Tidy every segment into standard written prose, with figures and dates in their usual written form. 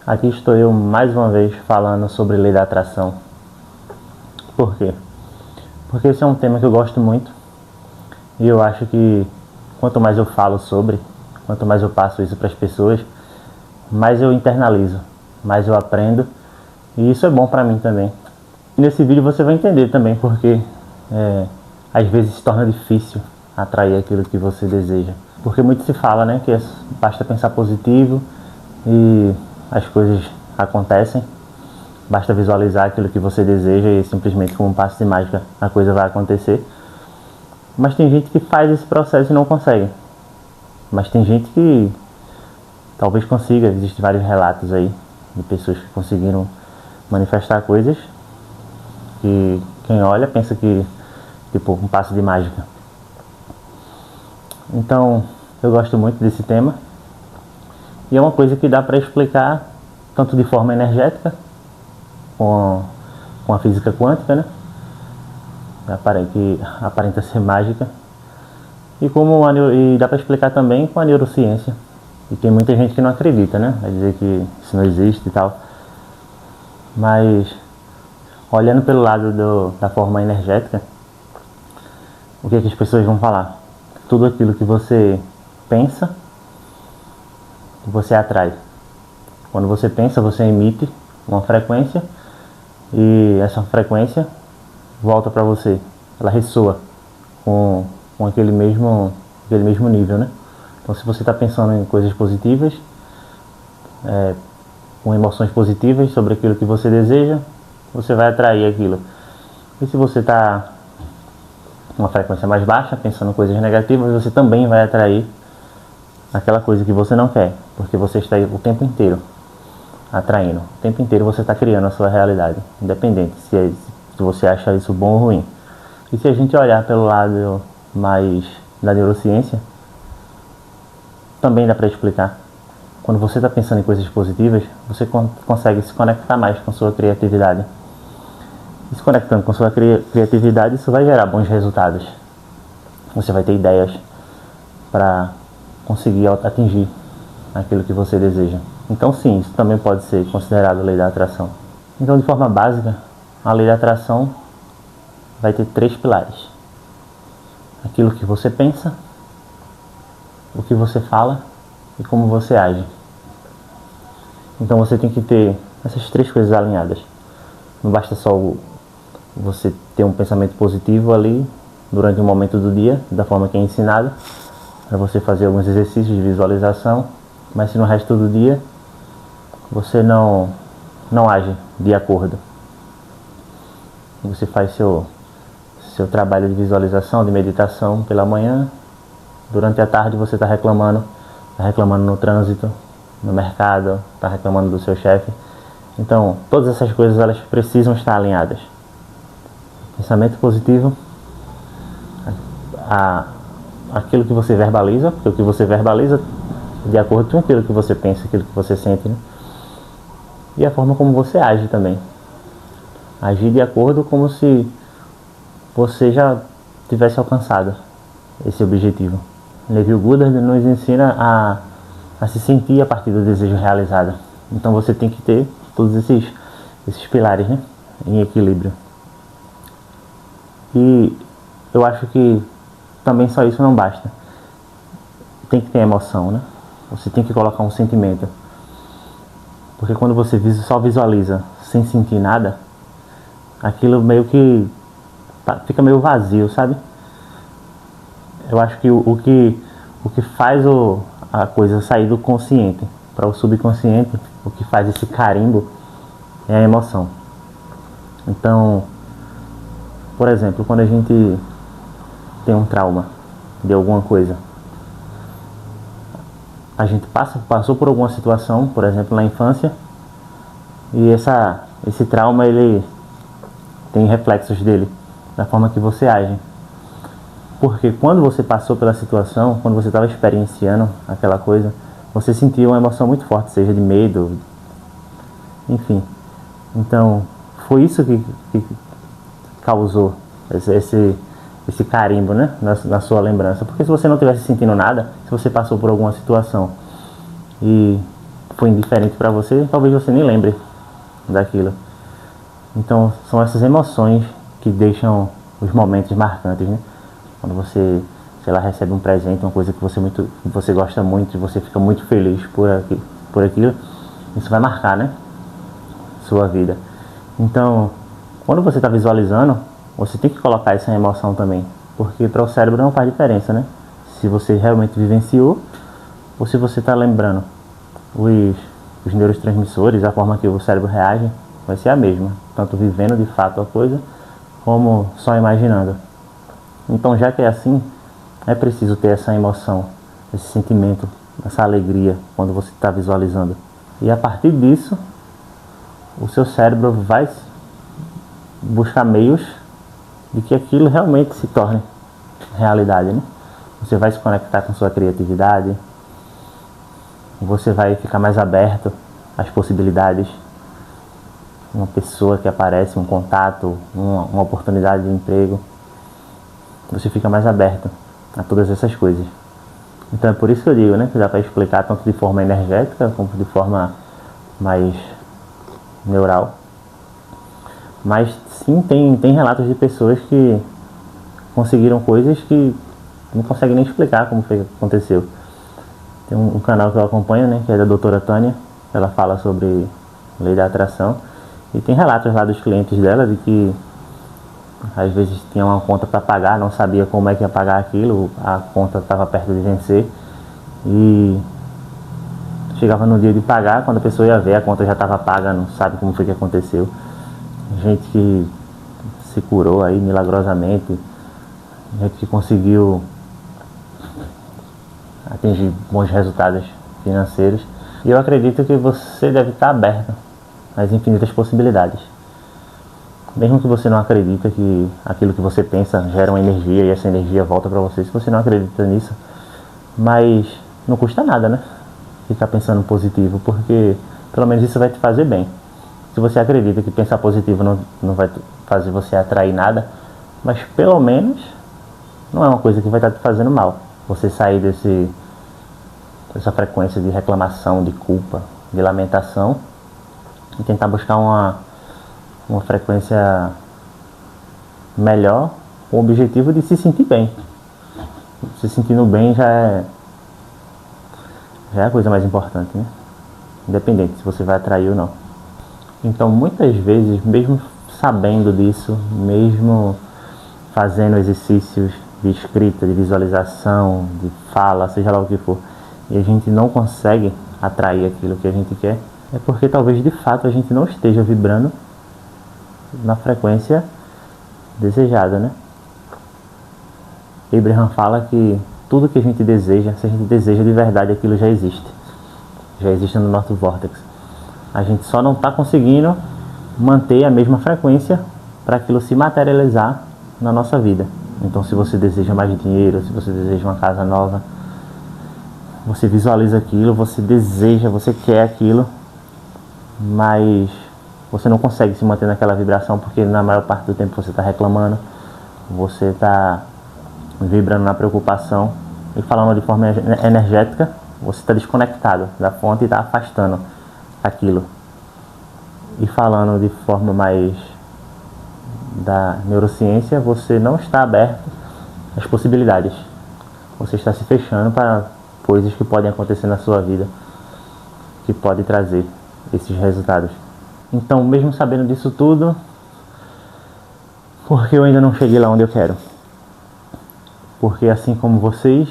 Aqui estou eu mais uma vez falando sobre lei da atração. Por quê? Porque esse é um tema que eu gosto muito e eu acho que quanto mais eu falo sobre, quanto mais eu passo isso para as pessoas, mais eu internalizo, mais eu aprendo e isso é bom para mim também. E nesse vídeo você vai entender também porque às vezes se torna difícil atrair aquilo que você deseja. Porque muito se fala, né, que basta pensar positivo e as coisas acontecem, basta visualizar aquilo que você deseja e simplesmente com um passe de mágica a coisa vai acontecer. Mas tem gente que faz esse processo e não consegue. Mas tem gente que talvez consiga, existem vários relatos aí de pessoas que conseguiram manifestar coisas que quem olha pensa que tipo um passe de mágica. Então eu gosto muito desse tema e é uma coisa que dá para explicar tanto de forma energética com a física quântica, né? Que aparenta ser mágica e dá para explicar também com a neurociência. E tem muita gente que não acredita, né? Vai dizer que isso não existe e tal. Mas olhando pelo lado da forma energética, o que as pessoas vão falar? Tudo aquilo que você pensa, você atrai. Quando você pensa, você emite uma frequência e essa frequência volta para você. Ela ressoa com aquele mesmo nível, né? Então, se você está pensando em coisas positivas, com emoções positivas sobre aquilo que você deseja, você vai atrair aquilo. E se você está com uma frequência mais baixa, pensando em coisas negativas, você também vai atrair aquela coisa que você não quer, porque você está o tempo inteiro atraindo. O tempo inteiro você está criando a sua realidade, independente se você acha isso bom ou ruim. E se a gente olhar pelo lado mais da neurociência, também dá para explicar. Quando você está pensando em coisas positivas, você consegue se conectar mais com sua criatividade. E se conectando com sua criatividade, isso vai gerar bons resultados. Você vai ter ideias para conseguir atingir aquilo que você deseja. Então sim, isso também pode ser considerado lei da atração. Então, de forma básica, a lei da atração vai ter 3 pilares. Aquilo que você pensa, o que você fala e como você age. Então você tem que ter essas 3 coisas alinhadas. Não basta só você ter um pensamento positivo ali durante um momento do dia, da forma que é ensinado, para você fazer alguns exercícios de visualização, mas se no resto do dia você não age de acordo. Você faz seu trabalho de visualização, de meditação pela manhã, durante a tarde você está reclamando no trânsito, no mercado, está reclamando do seu chefe. Então, todas essas coisas elas precisam estar alinhadas. Pensamento positivo, aquilo que você verbaliza, porque o que você verbaliza é de acordo com aquilo que você pensa, aquilo que você sente, né? E a forma como você age também. Agir de acordo como se você já tivesse alcançado esse objetivo. Neville Goddard nos ensina a se sentir a partir do desejo realizado. Então você tem que ter todos esses pilares, né, em equilíbrio. E eu acho que também só isso não basta. Tem que ter emoção, né? Você tem que colocar um sentimento. Porque quando você só visualiza sem sentir nada, aquilo meio que fica meio vazio, sabe? Eu acho que o que faz a coisa sair do consciente para o subconsciente, o que faz esse carimbo é a emoção. Então, por exemplo, quando a gente tem um trauma de alguma coisa, a gente passou por alguma situação, por exemplo, na infância, e esse trauma ele tem reflexos dele, da forma que você age. Porque quando você passou pela situação, quando você estava experienciando aquela coisa, você sentiu uma emoção muito forte, seja de medo, enfim. Então, foi isso que causou esse carimbo, né, na sua lembrança. Porque se você não estivesse sentindo nada, se você passou por alguma situação e foi indiferente para você, talvez você nem lembre daquilo. Então são essas emoções que deixam os momentos marcantes, né? Quando você, sei lá, recebe um presente, uma coisa que você gosta muito e você fica muito feliz por aquilo, isso vai marcar, né? Sua vida. Então, quando você está visualizando, você tem que colocar essa emoção também, porque para o cérebro não faz diferença, né? Se você realmente vivenciou ou se você está lembrando. Os neurotransmissores, a forma que o cérebro reage, vai ser a mesma, tanto vivendo de fato a coisa, como só imaginando. Então, já que é assim, é preciso ter essa emoção, esse sentimento, essa alegria quando você está visualizando. E a partir disso, o seu cérebro vai buscar meios de que aquilo realmente se torne realidade, né? Você vai se conectar com sua criatividade, você vai ficar mais aberto às possibilidades. Uma pessoa que aparece, um contato, uma oportunidade de emprego, você fica mais aberto a todas essas coisas. Então é por isso que eu digo, né, que dá para explicar tanto de forma energética como de forma mais neural. Mas sim, tem relatos de pessoas que conseguiram coisas que não conseguem nem explicar como foi que aconteceu. Tem um canal que eu acompanho, né, que é da doutora Tânia. Ela fala sobre lei da atração. E tem relatos lá dos clientes dela de que às vezes tinha uma conta para pagar, não sabia como é que ia pagar aquilo, a conta estava perto de vencer. E chegava no dia de pagar, quando a pessoa ia ver, a conta já estava paga, não sabe como foi que aconteceu. Gente que se curou aí milagrosamente, gente que conseguiu atingir bons resultados financeiros. E eu acredito que você deve estar aberto às infinitas possibilidades. Mesmo que você não acredita que aquilo que você pensa gera uma energia e essa energia volta para você, se você não acredita nisso, mas não custa nada, né? Ficar pensando positivo, porque pelo menos isso vai te fazer bem. Se você acredita que pensar positivo não vai fazer você atrair nada, mas pelo menos não é uma coisa que vai estar te fazendo mal. Você sair dessa frequência de reclamação, de culpa, de lamentação e tentar buscar uma frequência melhor com o objetivo de se sentir bem. Se sentindo bem já é a coisa mais importante, né? Independente se você vai atrair ou não. Então, muitas vezes, mesmo sabendo disso, mesmo fazendo exercícios de escrita, de visualização, de fala, seja lá o que for, e a gente não consegue atrair aquilo que a gente quer, é porque talvez de fato a gente não esteja vibrando na frequência desejada, né? Abraham fala que tudo que a gente deseja, se a gente deseja de verdade, aquilo já existe no nosso vórtex. A gente só não está conseguindo manter a mesma frequência para aquilo se materializar na nossa vida. Então, se você deseja mais dinheiro, se você deseja uma casa nova, você visualiza aquilo, você deseja, você quer aquilo, mas você não consegue se manter naquela vibração porque na maior parte do tempo você está reclamando, você está vibrando na preocupação e falando de forma energética, você está desconectado da fonte e está afastando aquilo. E falando de forma mais da neurociência, você não está aberto às possibilidades. Você está se fechando para coisas que podem acontecer na sua vida, que podem trazer esses resultados. Então, mesmo sabendo disso tudo, por que eu ainda não cheguei lá onde eu quero? Porque assim como vocês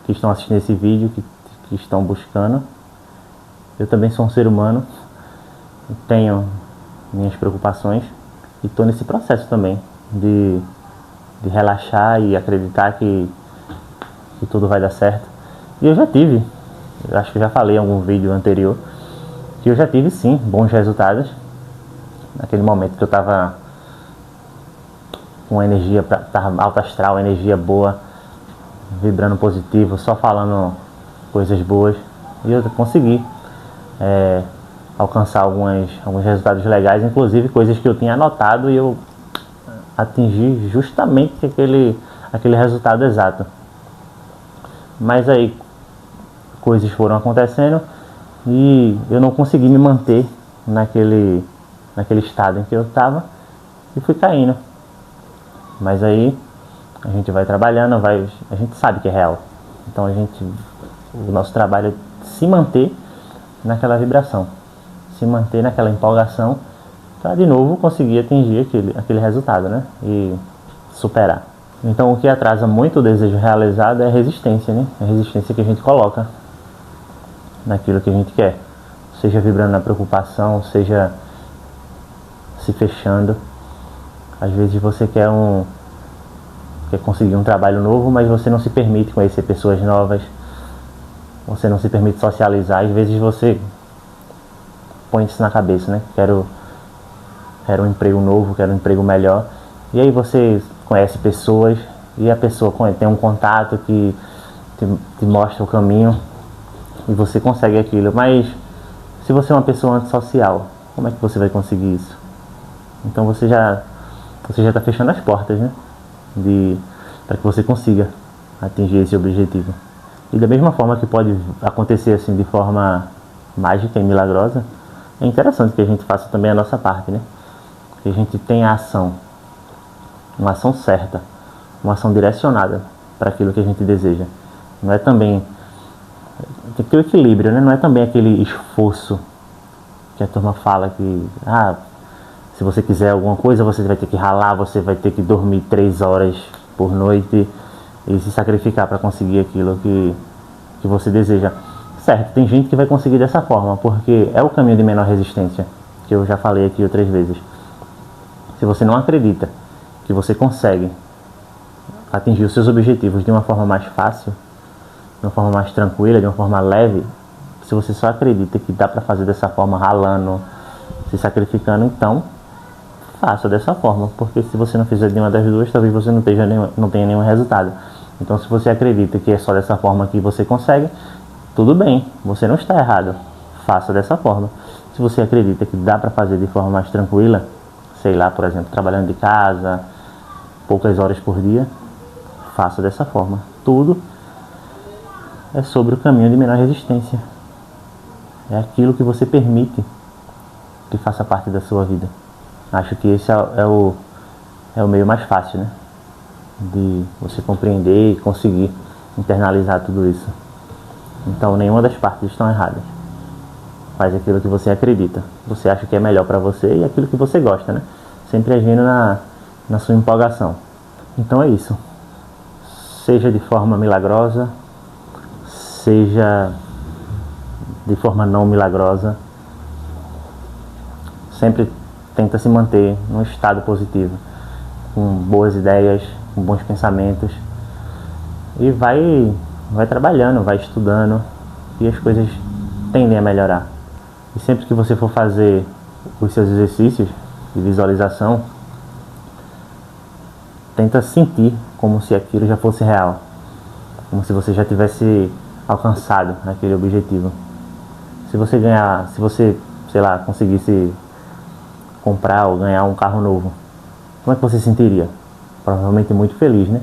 que estão assistindo esse vídeo, que estão buscando, eu também sou um ser humano, tenho minhas preocupações e estou nesse processo também de relaxar e acreditar que tudo vai dar certo. E eu acho que eu já falei em algum vídeo anterior, que eu já tive sim bons resultados. Naquele momento que eu estava com energia, estava alto astral, energia boa, vibrando positivo, só falando coisas boas, e eu consegui alcançar alguns resultados legais, inclusive coisas que eu tinha anotado e eu atingi justamente aquele resultado exato. Mas aí coisas foram acontecendo e eu não consegui me manter naquele estado em que eu estava e fui caindo. Mas aí a gente vai trabalhando, a gente sabe que é real. Então o nosso trabalho é se manter naquela vibração, se manter naquela empolgação para de novo conseguir atingir aquele resultado, né? E superar. Então o que atrasa muito o desejo realizado é a resistência, né? A resistência que a gente coloca naquilo que a gente quer. Seja vibrando na preocupação, seja se fechando. Às vezes você quer conseguir um trabalho novo, mas você não se permite conhecer pessoas novas, você não se permite socializar. Às vezes você põe isso na cabeça, né? Quero um emprego novo, quero um emprego melhor. E aí você conhece pessoas e a pessoa tem um contato que te mostra o caminho e você consegue aquilo. Mas se você é uma pessoa antissocial, como é que você vai conseguir isso? Então você já está fechando as portas, né? Para que você consiga atingir esse objetivo. E da mesma forma que pode acontecer assim de forma mágica e milagrosa, é interessante que a gente faça também a nossa parte, né? Que a gente tenha a ação, uma ação certa, uma ação direcionada para aquilo que a gente deseja. Não é também tem que ter o equilíbrio, né? Não é também aquele esforço que a turma fala que se você quiser alguma coisa, você vai ter que ralar, você vai ter que dormir 3 horas por noite e se sacrificar para conseguir aquilo que você deseja. Certo, tem gente que vai conseguir dessa forma, porque é o caminho de menor resistência, que eu já falei aqui outras vezes. Se você não acredita que você consegue atingir os seus objetivos de uma forma mais fácil, de uma forma mais tranquila, de uma forma leve, se você só acredita que dá para fazer dessa forma, ralando, se sacrificando, então faça dessa forma, porque se você não fizer nenhuma das duas, talvez você não tenha nenhum resultado. Então se você acredita que é só dessa forma que você consegue, tudo bem, você não está errado, faça dessa forma. Se você acredita que dá para fazer de forma mais tranquila, sei lá, por exemplo, trabalhando de casa, poucas horas por dia, faça dessa forma. Tudo é sobre o caminho de menor resistência. É aquilo que você permite que faça parte da sua vida. Acho que esse é o meio mais fácil, né? De você compreender e conseguir internalizar tudo isso. Então nenhuma das partes estão erradas. Faz aquilo que você acredita, você acha que é melhor para você e aquilo que você gosta, né? Sempre agindo na sua empolgação. Então é isso. Seja de forma milagrosa, seja de forma não milagrosa, sempre tenta se manter num estado positivo, com boas ideias, com bons pensamentos, e vai trabalhando, vai estudando, e as coisas tendem a melhorar. E sempre que você for fazer os seus exercícios de visualização, tenta sentir como se aquilo já fosse real, como se você já tivesse alcançado aquele objetivo. Se você, sei lá, conseguisse comprar ou ganhar um carro novo, como é que você se sentiria? Provavelmente muito feliz, né?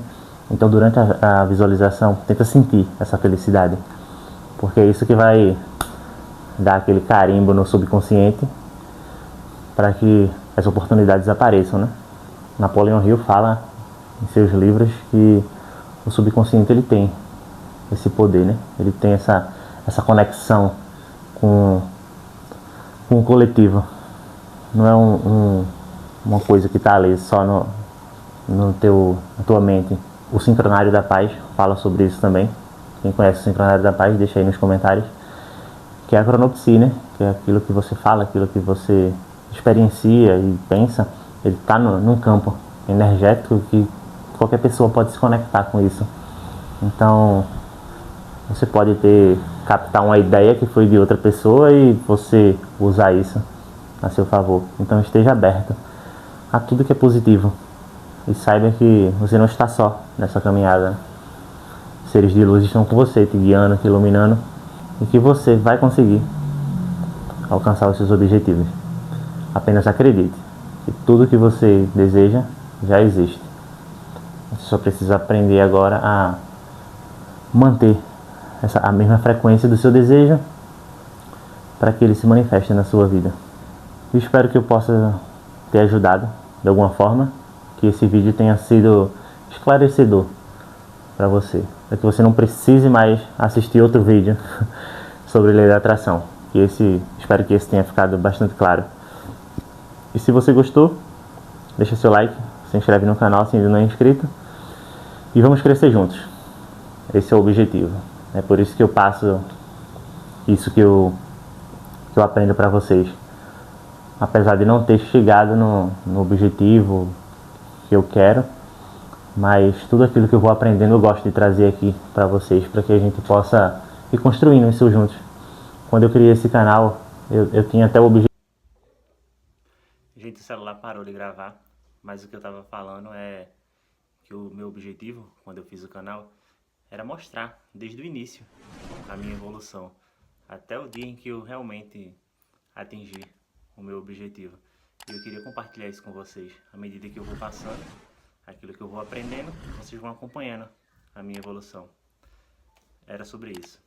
Então durante a visualização, tenta sentir essa felicidade, porque é isso que vai dar aquele carimbo no subconsciente para que as oportunidades apareçam, né? Napoleon Hill fala em seus livros que o subconsciente ele tem esse poder, né? Ele tem essa conexão com o coletivo. Não é uma coisa que está ali só na tua mente. O Sincronário da Paz fala sobre isso também. Quem conhece o Sincronário da Paz, deixa aí nos comentários. Que é a cronopsia, né? Que é aquilo que você fala, aquilo que você experiencia e pensa. Ele está num campo energético que qualquer pessoa pode se conectar com isso. Então, você pode captar uma ideia que foi de outra pessoa e você usar isso a seu favor. Então esteja aberto a tudo que é positivo e saiba que você não está só nessa caminhada. Seres de luz estão com você, te guiando, te iluminando, e que você vai conseguir alcançar os seus objetivos. Apenas acredite que tudo que você deseja já existe. Você só precisa aprender agora a manter a mesma frequência do seu desejo para que ele se manifeste na sua vida. E espero que eu possa ter ajudado de alguma forma, que esse vídeo tenha sido esclarecedor para você, para que você não precise mais assistir outro vídeo sobre lei da atração. Espero que esse tenha ficado bastante claro. E se você gostou, deixa seu like, se inscreve no canal se ainda não é inscrito e vamos crescer juntos. Esse é o objetivo. É por isso que eu passo isso que eu aprendo para vocês. Apesar de não ter chegado no objetivo que eu quero, mas tudo aquilo que eu vou aprendendo eu gosto de trazer aqui para vocês, para que a gente possa ir construindo isso juntos. Quando eu criei esse canal, eu tinha até o objetivo. Gente, o celular parou de gravar, mas o que eu estava falando é que o meu objetivo, quando eu fiz o canal, era mostrar desde o início a minha evolução, até o dia em que eu realmente atingi o meu objetivo. E eu queria compartilhar isso com vocês. À medida que eu vou passando, aquilo que eu vou aprendendo, vocês vão acompanhando a minha evolução. Era sobre isso.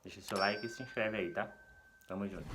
Deixa seu like e se inscreve aí, tá? Tamo junto.